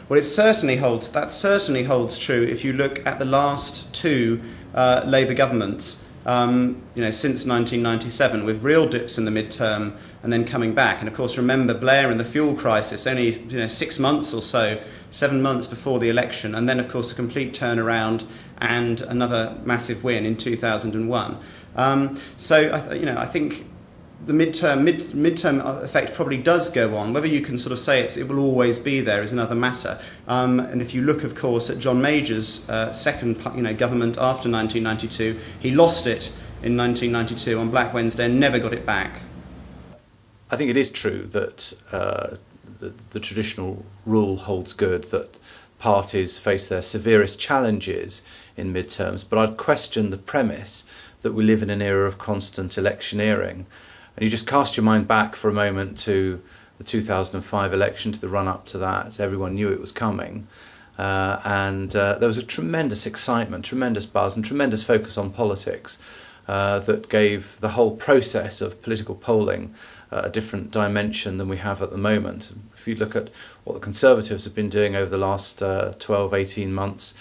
Well, that certainly holds true if you look at the last two Labour governments, since 1997, with real dips in the midterm and then coming back. And of course, remember Blair and the fuel crisis, only 6 months or so, 7 months before the election, and then of course a complete turnaround and another massive win in 2001. I think the midterm effect probably does go on. Whether you can sort of say it will always be there is another matter. And if you look, of course, at John Major's second government after 1992, he lost it in 1992 on Black Wednesday and never got it back. I think it is true that the traditional rule holds good, that parties face their severest challenges in midterms, but I'd question the premise that we live in an era of constant electioneering. And you just cast your mind back for a moment to the 2005 election, to the run-up to that. Everyone knew it was coming. And there was a tremendous excitement, tremendous buzz and tremendous focus on politics that gave the whole process of political polling a different dimension than we have at the moment. If you look at what the Conservatives have been doing over the last 12, 18 months,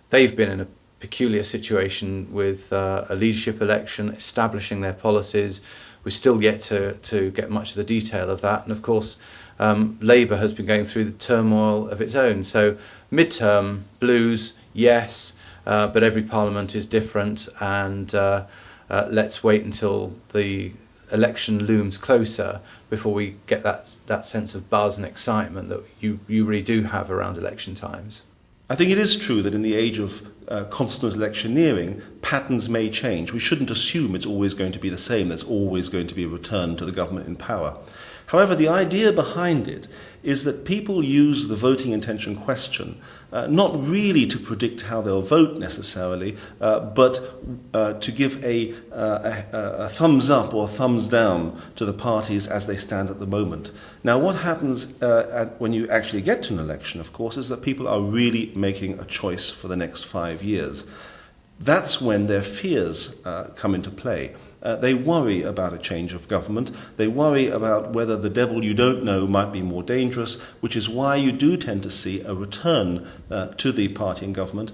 they've been in a peculiar situation with a leadership election, establishing their policies. We're still yet to get much of the detail of that. And of course, Labour has been going through the turmoil of its own. So midterm blues, yes, but every parliament is different. And let's wait until the election looms closer before we get that sense of buzz and excitement that you really do have around election times. I think it is true that in the age of constant electioneering, patterns may change. We shouldn't assume it's always going to be the same. There's always going to be a return to the government in power. However, the idea behind it is that people use the voting intention question not really to predict how they'll vote necessarily, but to give a thumbs up or a thumbs down to the parties as they stand at the moment. Now, what happens when you actually get to an election, of course, is that people are really making a choice for the next 5 years. That's when their fears come into play. They worry about a change of government. They worry about whether the devil you don't know might be more dangerous, which is why you do tend to see a return to the party in government